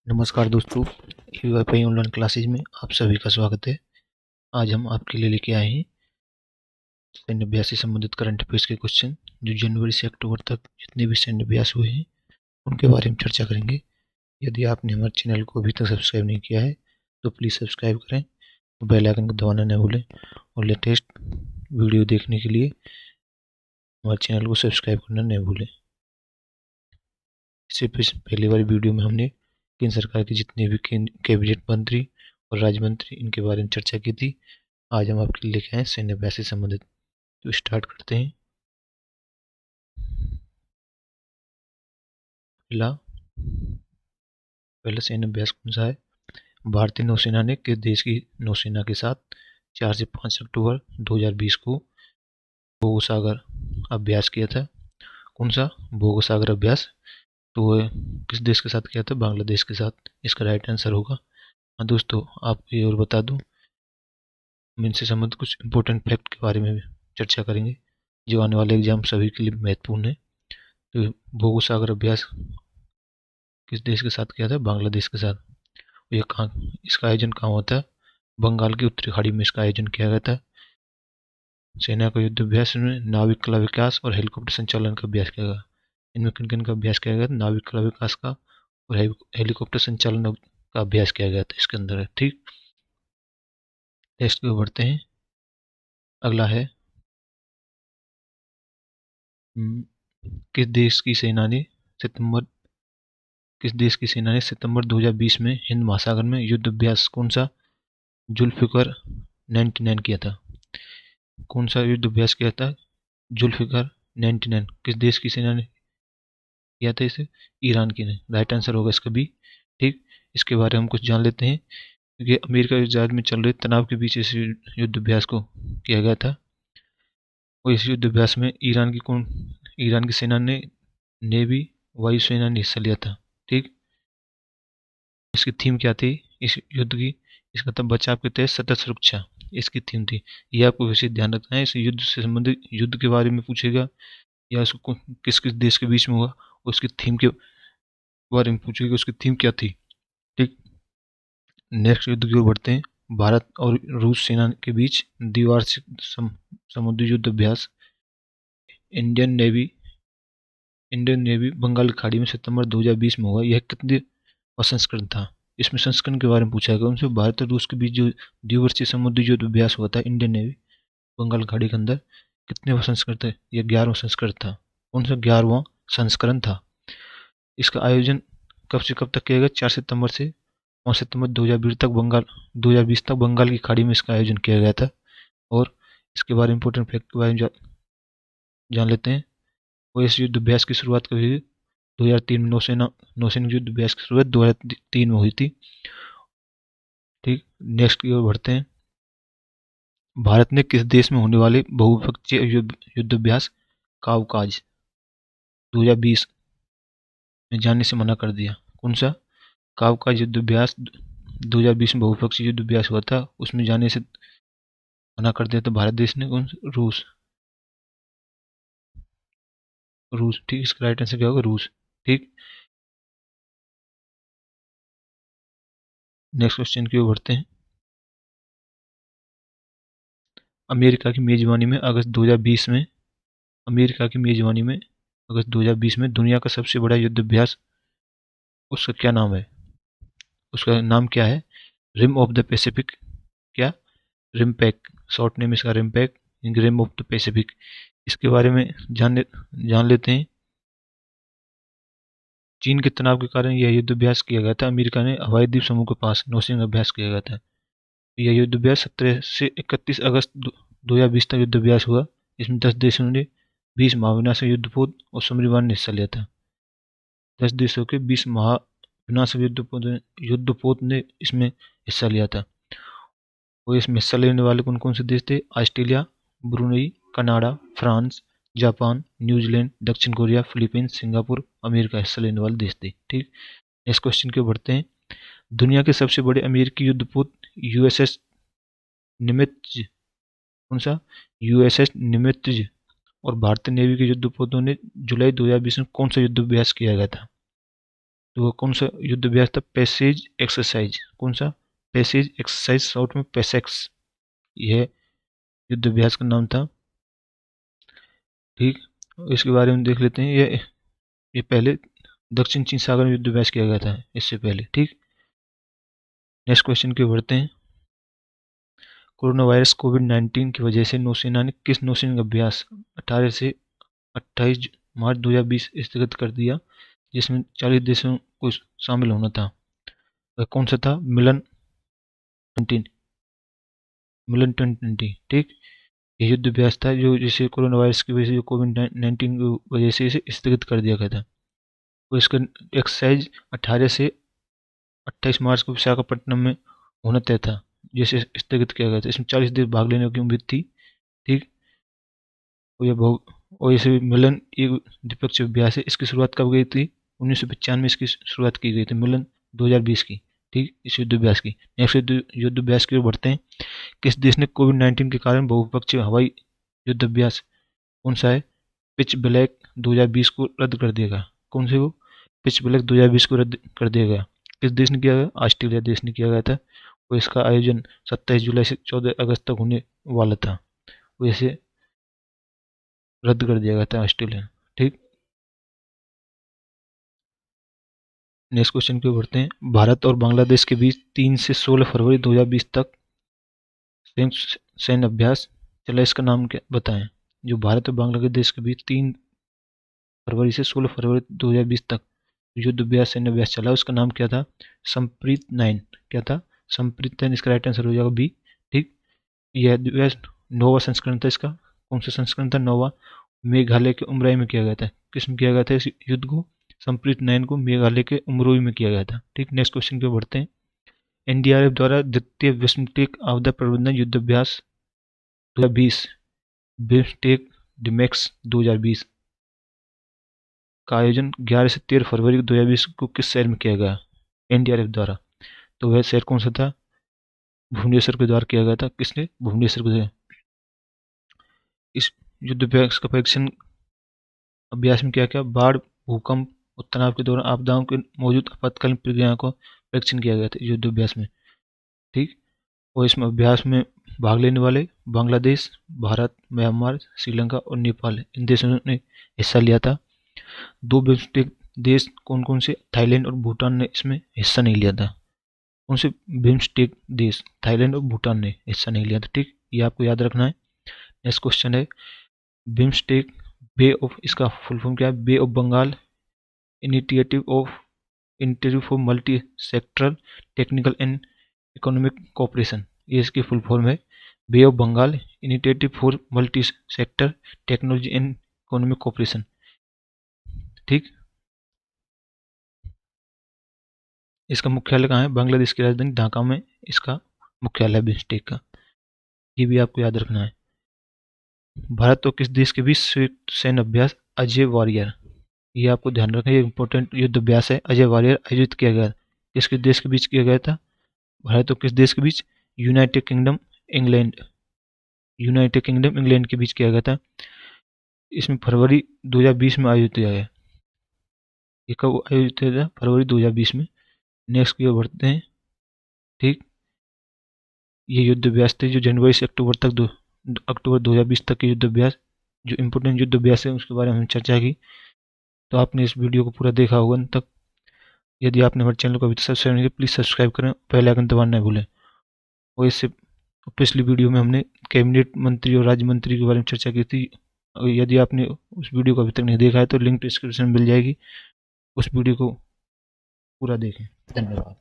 नमस्कार दोस्तों, UFI online classes में आप सभी का स्वागत है। आज हम आपके लिए लेके आए हैं सैन्य अभ्यास से संबंधित करंट अफेयर्स के क्वेश्चन जो जनवरी से अक्टूबर तक जितने भी सैन्य अभ्यास हुए हैं उनके बारे में चर्चा करेंगे। यदि आपने हमारे चैनल को अभी तक सब्सक्राइब नहीं किया है तो प्लीज़ सब्सक्राइब करें और बेल आइकन को दबाना न भूलें और लेटेस्ट वीडियो देखने के लिए हमारे चैनल को सब्सक्राइब करना न भूलें। इससे पहले वाली वीडियो में हमने केंद्र सरकार के जितने भी कैबिनेट मंत्री और राज्य मंत्री इनके बारे में चर्चा की थी। आज हम आपके लिए लेके आए सैन्य अभ्यास से संबंधित। तो स्टार्ट करते हैं। पहला सैन्य अभ्यास कौन सा है? भारतीय नौसेना ने किस देश की नौसेना के साथ 4 से 5 अक्टूबर 2020 को भूमसागर अभ्यास किया था? कौन सा भूमसागर अभ्यास? तो किस देश के साथ किया था? बांग्लादेश के साथ इसका राइट आंसर होगा। हाँ दोस्तों, आपको ये और बता दूं, हम इनसे संबंधित कुछ इंपॉर्टेंट फैक्ट के बारे में भी चर्चा करेंगे जो आने वाले एग्जाम सभी के लिए महत्वपूर्ण है। तो भूमसागर अभ्यास किस देश के साथ किया था? बांग्लादेश के साथ। ये कहाँ, इसका आयोजन कहाँ होता है? बंगाल की उत्तरी खाड़ी में इसका आयोजन किया गया था। सेना का युद्ध अभ्यास में नाविक कला विकास और हेलीकॉप्टर संचालन का अभ्यास किया गया। इनमें किन किन का अभ्यास किया गया था? नाविक कला विकास का और हेलीकॉप्टर संचालन का अभ्यास किया गया था इसके अंदर है। ठीक, नेक्स्ट की ओर बढ़ते हैं। अगला है किस देश की सेना ने सितंबर किस देश की सेना ने सितंबर 2020 में हिंद महासागर में युद्ध अभ्यास कौन सा जुल्फिकर 99 किया था? कौन सा युद्ध अभ्यास किया था? जुल्फिकर 99 किस देश की सेना ने किया था इसे? ईरान की ने। राइट आंसर होगा इसका बी। ठीक, इसके बारे में हम कुछ जान लेते हैं। क्योंकि अमेरिका इजरायल में चल रहे तनाव के बीच इस युद्ध अभ्यास को किया गया था। और इस युद्ध अभ्यास में ईरान की सेना ने नेवी वायुसेना ने हिस्सा लिया था। ठीक, इसकी थीम क्या थी इस युद्ध की? इसका था बचाव के तहत सतत सुरक्षा, इसकी थीम थी। ये आपको विशेष ध्यान रखना है। इस युद्ध से संबंधित युद्ध के बारे में पूछेगा या उसको किस किस देश के बीच में हुआ, उसकी थीम के बारे में पूछेगा, उसकी थीम क्या थी। ठीक, नेक्स्ट युद्ध की ओर बढ़ते हैं। भारत और रूस सेना के बीच द्विवार्षिक समुद्री युद्ध अभ्यास इंडियन नेवी बंगाल की खाड़ी में सितंबर 2020 में हुआ। यह कितने संस्करण था? इसमें संस्करण के बारे में पूछा गया। उनसे भारत और रूस के बीच जो द्विवर्षीय समुद्री युद्ध अभ्यास हुआ था इंडियन नेवी बंगाल की खाड़ी के अंदर, कितने संस्करण थे? यह 11वां संस्करण था। कौन सा 11वां संस्करण था? इसका आयोजन कब से कब तक किया गया? 4 सितंबर से 5 सितंबर 2020 तक बंगाल की खाड़ी में इसका आयोजन किया गया था। और इसके बारे में इंपॉर्टेंट फैक्ट के बारे में जान लेते हैं। और इस युद्ध अभ्यास की शुरुआत कभी हुई? 2003 में नौसेना युद्ध अभ्यास की शुरुआत 2003 में हुई थी। ठीक, नेक्स्ट की ओर बढ़ते हैं। भारत ने किस देश में होने वाले बहुपक्षीय युद्ध अभ्यास काउकाज 2020 में जाने से मना कर दिया? कौन सा काउकाज युद्ध अभ्यास 2020 में बहुपक्षीय युद्ध अभ्यास हुआ था, उसमें जाने से मना कर दिया था भारत देश ने? कौन सा? रूस। ठीक, इसका राइट आंसर क्या होगा? रूस। ठीक, नेक्स्ट क्वेश्चन की ओर बढ़ते हैं। अमेरिका की मेजबानी में अगस्त 2020 में अमेरिका की मेजबानी में अगस्त 2020 में दुनिया का सबसे बड़ा युद्ध अभ्यास, उसका क्या नाम है? उसका नाम क्या है? Rim of the Pacific. क्या? रिमपैक, शॉर्ट नेम इसका RIMPAC, rim of the Pacific. इसके बारे में जान लेते हैं। चीन के तनाव के कारण यह युद्ध अभ्यास किया गया था। अमेरिका ने हवाई द्वीप समूह के पास नौसेना अभ्यास किया गया था। यह युद्ध अभ्यास 17 से 31 अगस्त 2020 तक युद्ध अभ्यास हुआ। इसमें 10 देशों ने 20 महाविनाशक युद्धपोत और समुद्री ने हिस्सा लिया था। 10 देशों के 20 महाविनाशक युद्धपोत ने इसमें हिस्सा लिया था। और इसमें हिस्सा लेने वाले कौन कौन से देश थे? Australia, Brunei, Canada, France, Japan, New Zealand, दक्षिण कोरिया, फिलीपींस, सिंगापुर, अमेरिका हिस्सा लेने वाले देश थे। ठीक, नेक्स्ट क्वेश्चन के बढ़ते हैं। दुनिया के सबसे बड़े अमेरिकी युद्धपोत यूएसएस निमित्ज, कौन सा? यूएसएस निमित्ज और भारतीय नेवी के युद्धपोतों ने जुलाई 2020 में कौन सा युद्ध अभ्यास किया गया था? तो वो कौन सा युद्ध अभ्यास था? Passage exercise. कौन सा? पैसेज एक्सरसाइज, शॉर्ट में पैसेक्स, यह युद्ध अभ्यास का नाम था। ठीक, इसके बारे में देख लेते हैं। ये पहले दक्षिण चीन सागर में युद्ध अभ्यास किया गया था इससे पहले। ठीक, नेक्स्ट क्वेश्चन की ओर बढ़ते हैं। कोरोना वायरस कोविड-19 की वजह से नौसेना ने किस नौसैनिक अभ्यास 18 से 28 मार्च 2020 स्थगित कर दिया, जिसमें 40 देशों को शामिल होना था? वह कौन सा था? मिलन 19, मिलन 2020। ठीक, ये युद्ध अभ्यास था जो जिसे कोरोना वायरस की वजह से, जो कोविड-19 की वजह से इसे स्थगित कर दिया गया था। तो इसका एक्सरसाइज 18 से 28 मार्च को विशाखापट्टनम में होना तय था, जिसे स्थगित किया गया था। इसमें 40 देश भाग लेने की उम्मीद थी। ठीक, और इसे मिलन एक द्विपक्षीय अभ्यास है। इसकी शुरुआत कब गई थी? 1995 में इसकी शुरुआत की गई थी, मिलन 2020 की। ठीक, इस युद्ध अभ्यास की। नेक्स्ट युद्ध अभ्यास की ओर बढ़ते हैं। किस देश ने कोविड-19 के कारण बहुपक्षीय हवाई युद्ध अभ्यास कौन सा है? पिच ब्लैक 2020 को रद्द कर दिया गया। कौन से? वो पिच ब्लैक 2020 को रद्द कर दिया गया। किस देश ने किया गया? ऑस्ट्रेलिया देश ने किया गया था। और इसका आयोजन 27 जुलाई से 14 अगस्त तक होने वाला था, वैसे रद्द कर दिया गया था ऑस्ट्रेलिया। ठीक, नेक्स्ट क्वेश्चन की ओर बढ़ते हैं। भारत और बांग्लादेश के बीच 3 से 16 फरवरी 2020 तक संयुक्त सैन्य अभ्यास चला, इसका नाम क्या बताएं? जो भारत और बांग्लादेश के बीच 3 फरवरी से 16 फरवरी 2020 तक युद्ध अभ्यास सैन्य अभ्यास चला, उसका नाम क्या था? संप्रीत 9। क्या था? संप्रीत 9। इसका राइट आंसर हो जाएगा बी। ठीक, यह अभ्यास नौवा संस्करण था इसका। कौन सा संस्करण था? नौवा। मेघालय के उमराई में किया गया था। किस में किया गया था इस युद्ध को? संप्रीत 9 को मेघालय के उमरोई में किया गया था। ठीक, नेक्स्ट क्वेश्चन की ओर बढ़ते हैं। एनडीआरएफ द्वारा द्वितीय बिम्स्टेक आपदा प्रबंधन युद्ध अभ्यास 2020 बिम्स्टेक डिमेक्स 2020 का आयोजन 11 से 13 फरवरी 2020 को किस शहर में किया गया एनडीआरएफ द्वारा? तो वह शहर कौन सा था? भुवनेश्वर के द्वारा किया गया था। किसने? भुवनेश्वर के द्वारा। इस युद्ध अभ्यास का परीक्षण अभ्यास में क्या क्या? बाढ़, भूकंप और तनाव के दौरान आपदाओं के मौजूद आपातकालीन प्रक्रियाओं का परीक्षण किया गया था युद्ध अभ्यास में। ठीक, और इसमें अभ्यास में भाग लेने वाले बांग्लादेश, भारत, म्यांमार, श्रीलंका और नेपाल, इन देशों ने हिस्सा लिया था। 2 बिम्स्टेक देश कौन कौन से? थाईलैंड और भूटान ने इसमें हिस्सा नहीं लिया था। कौन से बिम्स्टेक देश? थाईलैंड और भूटान ने हिस्सा नहीं लिया था। ठीक, ये आपको याद रखना है। नेक्स्ट क्वेश्चन है बिम्स्टेक बे ऑफ, इसका फुल फॉर्म क्या है? Bay of Bengal initiative for multi sectoral technical and economic cooperation, ये इसकी फुल फॉर्म है। Bay of Bengal initiative for multi sector technology and economic cooperation. ठीक, इसका मुख्यालय कहाँ है? बांग्लादेश की राजधानी ढाका में इसका मुख्यालय है बिम्स्टेक का। ये भी आपको याद रखना है। भारत और किस देश के बीच संयुक्त सैन्य अभ्यास अजय वॉरियर, ये आपको ध्यान रखना है, ये इंपॉर्टेंट युद्ध अभ्यास है। अजय वॉरियर आयोजित किया गया, किसके देश के बीच किया गया था? भारत और किस देश के बीच? United Kingdom England, United Kingdom England के बीच किया गया था। इसमें फरवरी 2020 में आयोजित किया गया। ये कब आयोजित किया था? फरवरी 2020 में। नेक्स्ट की ओर बढ़ते हैं। ठीक, ये युद्ध अभ्यास थे जो जनवरी से अक्टूबर तक अक्टूबर 2020 तक के युद्ध अभ्यास, जो इंपोर्टेंट युद्ध अभ्यास है उसके बारे में हम चर्चा की। तो आपने इस वीडियो को पूरा देखा होगा अंत तक। यदि आपने हमारे चैनल को अभी तक सब्सक्राइब नहीं किया, प्लीज़ सब्सक्राइब करें, बेल आइकन दबाना न भूलें। और इससे पिछली वीडियो में हमने कैबिनेट मंत्री और राज्य मंत्री के बारे में चर्चा की थी। यदि आपने उस वीडियो को अभी तक नहीं देखा है तो लिंक डिस्क्रिप्शन में मिल जाएगी, उस वीडियो को पूरा देखें। धन्यवाद।